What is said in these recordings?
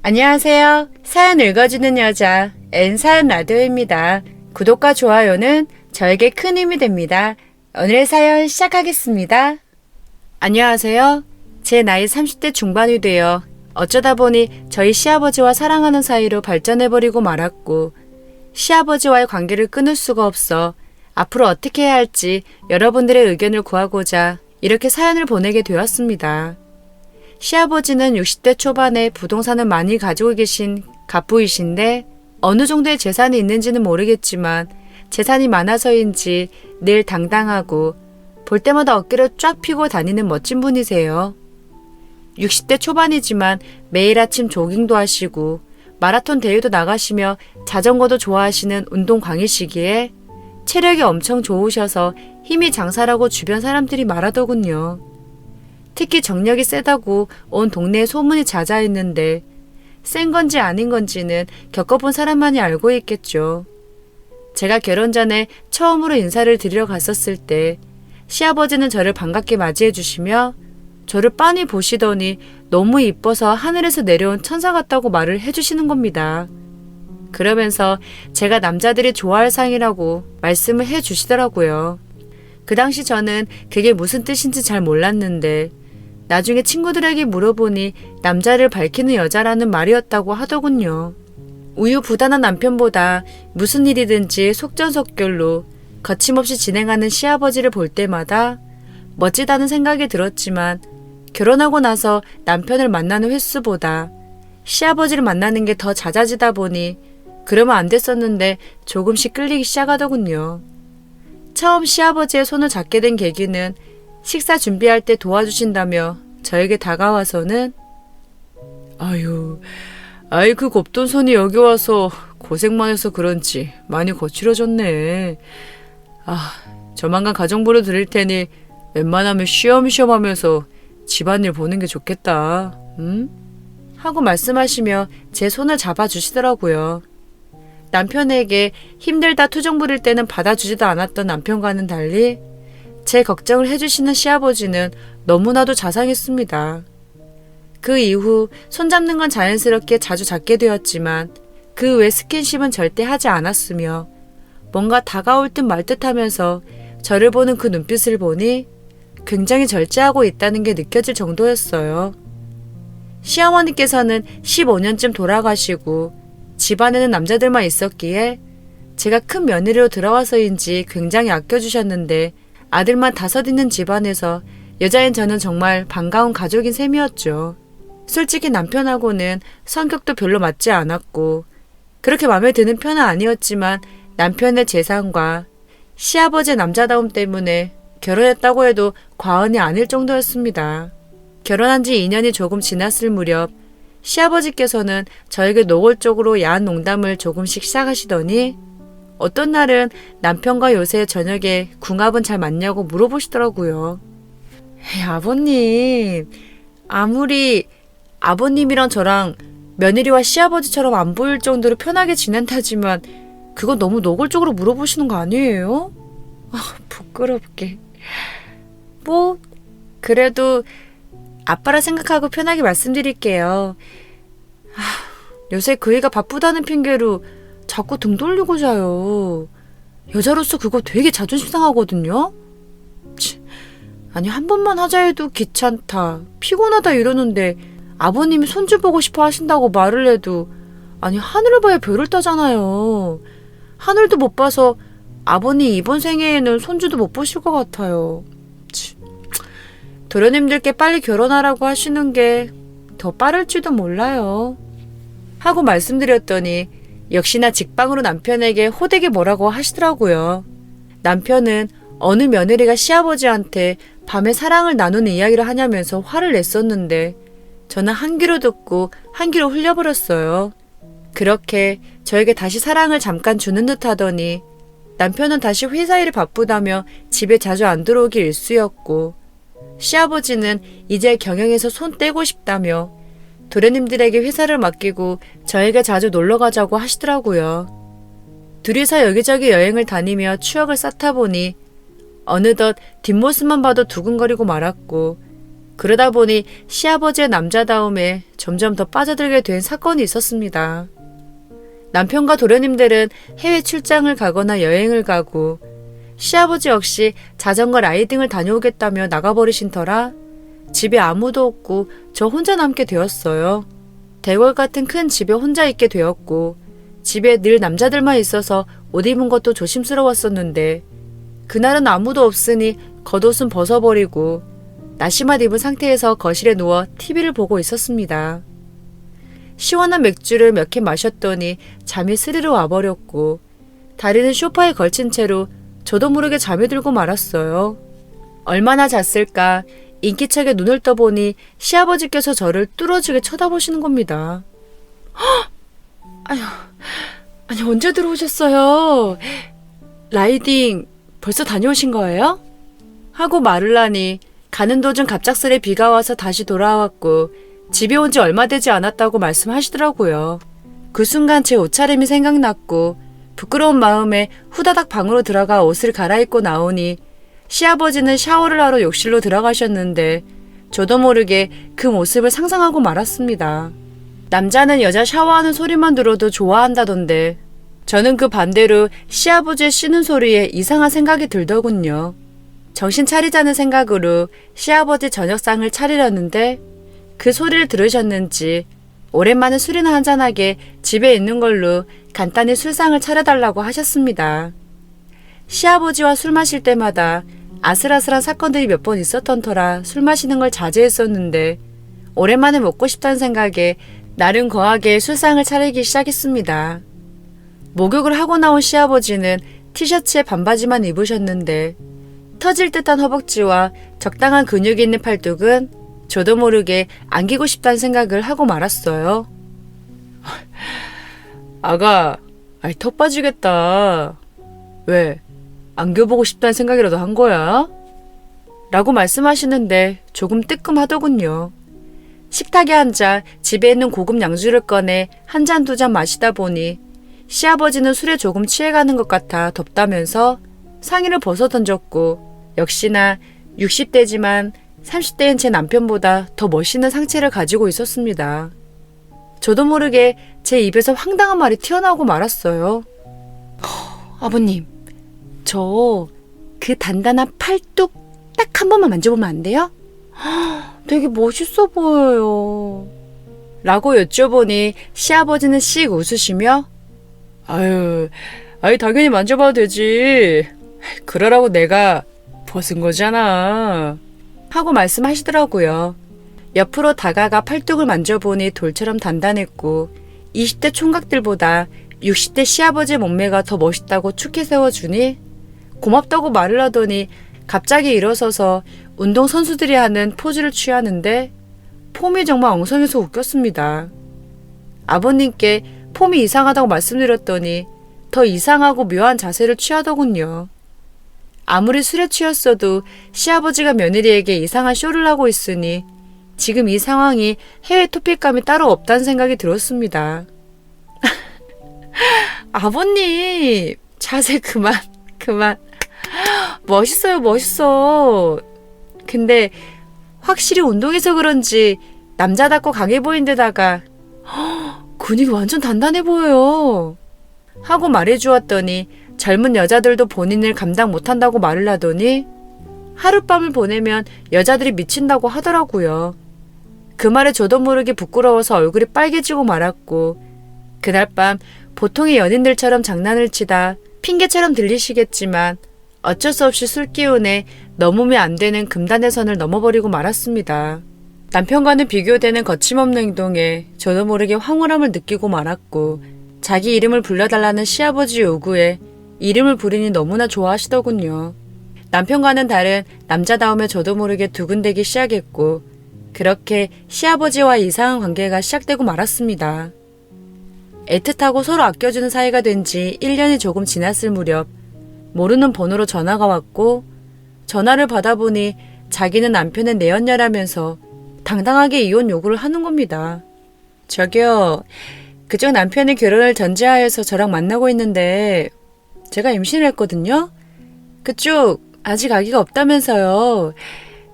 안녕하세요. 사연 읽어주는 여자 N사연 라디오입니다. 구독과 좋아요는 저에게 큰 힘이 됩니다. 오늘의 사연 시작하겠습니다. 안녕하세요. 제 나이 30대 중반이 되어 어쩌다 보니 저희 시아버지와 사랑하는 사이로 발전해버리고 말았고, 시아버지와의 관계를 끊을 수가 없어 앞으로 어떻게 해야 할지 여러분들의 의견을 구하고자 이렇게 사연을 보내게 되었습니다. 시아버지는 60대 초반에 부동산을 많이 가지고 계신 갑부이신데 어느 정도의 재산이 있는지는 모르겠지만 재산이 많아서인지 늘 당당하고 볼 때마다 어깨를 쫙 펴고 다니는 멋진 분이세요. 60대 초반이지만 매일 아침 조깅도 하시고 마라톤 대회도 나가시며 자전거도 좋아하시는 운동광이시기에 체력이 엄청 좋으셔서 힘이 장사라고 주변 사람들이 말하더군요. 특히 정력이 세다고 온 동네에 소문이 자자했는데 센 건지 아닌 건지는 겪어본 사람만이 알고 있겠죠. 제가 결혼 전에 처음으로 인사를 드리러 갔었을 때 시아버지는 저를 반갑게 맞이해 주시며 저를 빤히 보시더니 너무 이뻐서 하늘에서 내려온 천사 같다고 말을 해주시는 겁니다. 그러면서 제가 남자들이 좋아할 상이라고 말씀을 해주시더라고요. 그 당시 저는 그게 무슨 뜻인지 잘 몰랐는데 나중에 친구들에게 물어보니 남자를 밝히는 여자라는 말이었다고 하더군요. 우유부단한 남편보다 무슨 일이든지 속전속결로 거침없이 진행하는 시아버지를 볼 때마다 멋지다는 생각이 들었지만 결혼하고 나서 남편을 만나는 횟수보다 시아버지를 만나는 게 더 잦아지다 보니 그러면 안 됐었는데 조금씩 끌리기 시작하더군요. 처음 시아버지의 손을 잡게 된 계기는 식사 준비할 때 도와주신다며 저에게 다가와서는 아이 그 곱던 손이 여기 와서 고생만 해서 그런지 많이 거칠어졌네. 조만간 가정부로 드릴 테니 웬만하면 쉬엄쉬엄 하면서 집안일 보는 게 좋겠다. 응? 하고 말씀하시며 제 손을 잡아주시더라고요. 남편에게 힘들다 투정 부릴 때는 받아주지도 않았던 남편과는 달리 제 걱정을 해주시는 시아버지는 너무나도 자상했습니다. 그 이후 손잡는 건 자연스럽게 자주 잡게 되었지만 그 외 스킨십은 절대 하지 않았으며 뭔가 다가올 듯 말 듯 하면서 저를 보는 그 눈빛을 보니 굉장히 절제하고 있다는 게 느껴질 정도였어요. 시어머니께서는 15년쯤 돌아가시고 집안에는 남자들만 있었기에 제가 큰 며느리로 들어와서인지 굉장히 아껴주셨는데 아들만 5 있는 집안에서 여자인 저는 정말 반가운 가족인 셈이었죠. 솔직히 남편하고는 성격도 별로 맞지 않았고 그렇게 마음에 드는 편은 아니었지만 남편의 재산과 시아버지의 남자다움 때문에 결혼했다고 해도 과언이 아닐 정도였습니다. 결혼한 지 2년이 조금 지났을 무렵 시아버지께서는 저에게 노골적으로 야한 농담을 조금씩 시작하시더니 어떤 날은 남편과 요새 저녁에 궁합은 잘 맞냐고 물어보시더라고요. 아버님, 아무리 아버님이랑 저랑 며느리와 시아버지처럼 안 보일 정도로 편하게 지낸다지만 그건 너무 노골적으로 물어보시는 거 아니에요? 부끄럽게. 그래도 아빠라 생각하고 편하게 말씀드릴게요. 요새 그 애가 바쁘다는 핑계로 자꾸 등 돌리고 자요. 여자로서 그거 되게 자존심 상하거든요. 아니 한 번만 하자 해도 귀찮다, 피곤하다 이러는데 아버님이 손주 보고 싶어 하신다고 말을 해도 아니 하늘을 봐야 별을 따잖아요. 하늘도 못 봐서 아버님 이번 생애에는 손주도 못 보실 것 같아요. 도련님들께 빨리 결혼하라고 하시는 게 더 빠를지도 몰라요. 하고 말씀드렸더니 역시나 직방으로 남편에게 호되게 뭐라고 하시더라고요. 남편은 어느 며느리가 시아버지한테 밤에 사랑을 나누는 이야기를 하냐면서 화를 냈었는데 저는 한 귀로 듣고 한 귀로 흘려버렸어요. 그렇게 저에게 다시 사랑을 잠깐 주는 듯 하더니 남편은 다시 회사 일이 바쁘다며 집에 자주 안 들어오기 일쑤였고 시아버지는 이제 경영에서 손 떼고 싶다며 도련님들에게 회사를 맡기고 저에게 자주 놀러 가자고 하시더라고요. 둘이서 여기저기 여행을 다니며 추억을 쌓다 보니 어느덧 뒷모습만 봐도 두근거리고 말았고 그러다 보니 시아버지의 남자다움에 점점 더 빠져들게 된 사건이 있었습니다. 남편과 도련님들은 해외 출장을 가거나 여행을 가고 시아버지 역시 자전거 라이딩을 다녀오겠다며 나가버리신 터라 집에 아무도 없고 저 혼자 남게 되었어요. 대궐 같은 큰 집에 혼자 있게 되었고 집에 늘 남자들만 있어서 옷 입은 것도 조심스러웠었는데 그날은 아무도 없으니 겉옷은 벗어버리고 나시맛 입은 상태에서 거실에 누워 TV를 보고 있었습니다. 시원한 맥주를 몇 캔 마셨더니 잠이 스르르 와버렸고 다리는 소파에 걸친 채로 저도 모르게 잠이 들고 말았어요. 얼마나 잤을까 인기척에 눈을 떠보니 시아버지께서 저를 뚫어지게 쳐다보시는 겁니다. 아니 언제 들어오셨어요? 라이딩 벌써 다녀오신 거예요? 하고 말을 하니 가는 도중 갑작스레 비가 와서 다시 돌아왔고 집에 온 지 얼마 되지 않았다고 말씀하시더라고요. 그 순간 제 옷차림이 생각났고 부끄러운 마음에 후다닥 방으로 들어가 옷을 갈아입고 나오니 시아버지는 샤워를 하러 욕실로 들어가셨는데 저도 모르게 그 모습을 상상하고 말았습니다. 남자는 여자 샤워하는 소리만 들어도 좋아한다던데 저는 그 반대로 시아버지의 씻는 소리에 이상한 생각이 들더군요. 정신 차리자는 생각으로 시아버지 저녁상을 차리려는데 그 소리를 들으셨는지 오랜만에 술이나 한잔하게 집에 있는 걸로 간단히 술상을 차려달라고 하셨습니다. 시아버지와 술 마실 때마다 아슬아슬한 사건들이 몇 번 있었던 터라 술 마시는 걸 자제했었는데 오랜만에 먹고 싶다는 생각에 나름 거하게 술상을 차리기 시작했습니다. 목욕을 하고 나온 시아버지는 티셔츠에 반바지만 입으셨는데 터질 듯한 허벅지와 적당한 근육이 있는 팔뚝은 저도 모르게 안기고 싶다는 생각을 하고 말았어요. 아가, 턱 빠지겠다. 왜? 안겨보고 싶다는 생각이라도 한 거야? 라고 말씀하시는데 조금 뜨끔하더군요. 식탁에 앉아 집에 있는 고급 양주를 꺼내 한 잔 두 잔 마시다 보니 시아버지는 술에 조금 취해가는 것 같아 덥다면서 상의를 벗어던졌고 역시나 60대지만 30대인 제 남편보다 더 멋있는 상체를 가지고 있었습니다. 저도 모르게 제 입에서 황당한 말이 튀어나오고 말았어요. 아버님, 저 그 단단한 팔뚝 딱 한 번만 만져보면 안 돼요? 되게 멋있어 보여요. 라고 여쭤보니 시아버지는 씩 웃으시며 아유, 당연히 만져봐도 되지. 그러라고 내가 벗은 거잖아. 하고 말씀하시더라고요. 옆으로 다가가 팔뚝을 만져보니 돌처럼 단단했고 20대 총각들보다 60대 시아버지의 몸매가 더 멋있다고 축해 세워주니 고맙다고 말을 하더니 갑자기 일어서서 운동선수들이 하는 포즈를 취하는데 폼이 정말 엉성해서 웃겼습니다. 아버님께 폼이 이상하다고 말씀드렸더니 더 이상하고 묘한 자세를 취하더군요. 아무리 술에 취했어도 시아버지가 며느리에게 이상한 쇼를 하고 있으니 지금 이 상황이 해외 토픽감이 따로 없다는 생각이 들었습니다. 아버님, 자세 그만. 멋있어요, 멋있어. 근데 확실히 운동해서 그런지 남자답고 강해 보인 데다가 근육이 완전 단단해 보여요. 하고 말해주었더니 젊은 여자들도 본인을 감당 못한다고 말을 하더니 하룻밤을 보내면 여자들이 미친다고 하더라고요. 그 말에 저도 모르게 부끄러워서 얼굴이 빨개지고 말았고 그날 밤 보통의 연인들처럼 장난을 치다 핑계처럼 들리시겠지만 어쩔 수 없이 술 기운에 넘으면 안 되는 금단의 선을 넘어버리고 말았습니다. 남편과는 비교되는 거침없는 행동에 저도 모르게 황홀함을 느끼고 말았고 자기 이름을 불러달라는 시아버지 요구에 이름을 부르니 너무나 좋아하시더군요. 남편과는 다른 남자다움에 저도 모르게 두근대기 시작했고 그렇게 시아버지와 이상한 관계가 시작되고 말았습니다. 애틋하고 서로 아껴주는 사이가 된 지 1년이 조금 지났을 무렵 모르는 번호로 전화가 왔고 전화를 받아보니 자기는 남편의 내연녀라면서 당당하게 이혼 요구를 하는 겁니다. 저기요, 그쪽 남편이 결혼을 전제하여서 저랑 만나고 있는데 제가 임신을 했거든요. 그쪽 아직 아기가 없다면서요.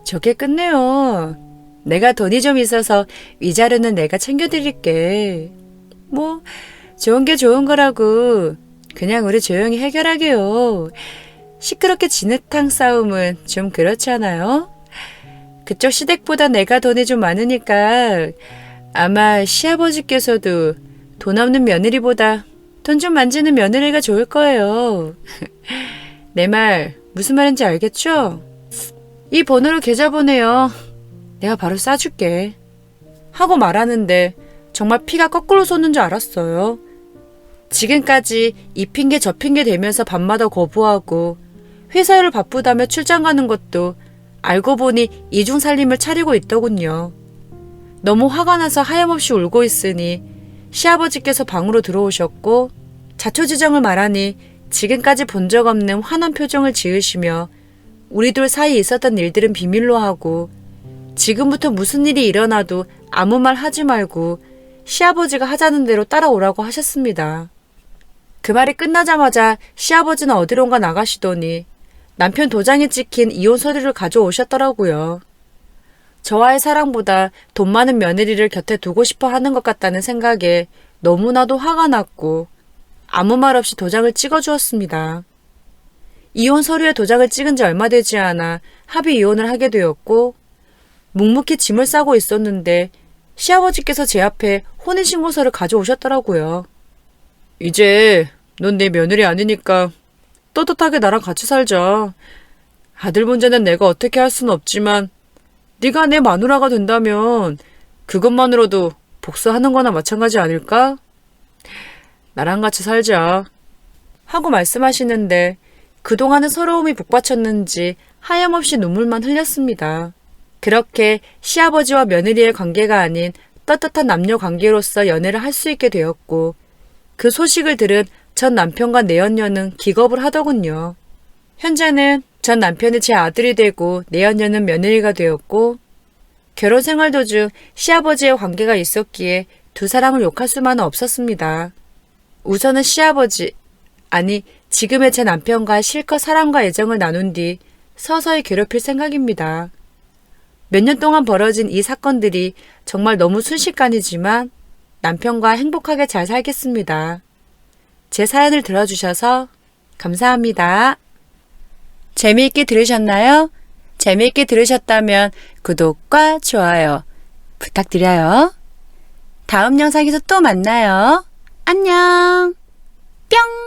저게 끝내요. 내가 돈이 좀 있어서 위자료는 내가 챙겨드릴게. 뭐 좋은 게 좋은 거라고. 그냥 우리 조용히 해결하게요. 시끄럽게 진흙탕 싸움은 좀 그렇지 않아요? 그쪽 시댁보다 내가 돈이 좀 많으니까 아마 시아버지께서도 돈 없는 며느리보다 돈 좀 만지는 며느리가 좋을 거예요. 내 말 무슨 말인지 알겠죠? 이 번호로 계좌 보내요. 내가 바로 싸줄게. 하고 말하는데 정말 피가 거꾸로 솟는 줄 알았어요. 지금까지 이 핑계 저 핑계 대면서 밤마다 거부하고 회사 일을 바쁘다며 출장 가는 것도 알고 보니 이중 살림을 차리고 있더군요. 너무 화가 나서 하염없이 울고 있으니 시아버지께서 방으로 들어오셨고 자초지정을 말하니 지금까지 본 적 없는 환한 표정을 지으시며 우리 둘 사이에 있었던 일들은 비밀로 하고 지금부터 무슨 일이 일어나도 아무 말 하지 말고 시아버지가 하자는 대로 따라오라고 하셨습니다. 그 말이 끝나자마자 시아버지는 어디론가 나가시더니 남편 도장에 찍힌 이혼 서류를 가져오셨더라고요. 저와의 사랑보다 돈 많은 며느리를 곁에 두고 싶어 하는 것 같다는 생각에 너무나도 화가 났고 아무 말 없이 도장을 찍어주었습니다. 이혼 서류에 도장을 찍은 지 얼마 되지 않아 합의 이혼을 하게 되었고 묵묵히 짐을 싸고 있었는데 시아버지께서 제 앞에 혼인신고서를 가져오셨더라고요. 이제 넌 내 며느리 아니니까 떳떳하게 나랑 같이 살자. 아들 문제는 내가 어떻게 할 수는 없지만 네가 내 마누라가 된다면 그것만으로도 복수하는 거나 마찬가지 아닐까? 나랑 같이 살자. 하고 말씀하시는데 그동안은 서러움이 북받쳤는지 하염없이 눈물만 흘렸습니다. 그렇게 시아버지와 며느리의 관계가 아닌 떳떳한 남녀 관계로서 연애를 할 수 있게 되었고 그 소식을 들은 전 남편과 내연녀는 기겁을 하더군요. 현재는 전 남편이 제 아들이 되고 내연녀는 며느리가 되었고 결혼 생활 도중 시아버지의 관계가 있었기에 두 사람을 욕할 수만은 없었습니다. 우선은 시아버지, 아니 지금의 제 남편과 실컷 사랑과 애정을 나눈 뒤 서서히 괴롭힐 생각입니다. 몇 년 동안 벌어진 이 사건들이 정말 너무 순식간이지만 남편과 행복하게 잘 살겠습니다. 제 사연을 들어주셔서 감사합니다. 재미있게 들으셨나요? 재미있게 들으셨다면 구독과 좋아요 부탁드려요. 다음 영상에서 또 만나요. 안녕. 뿅!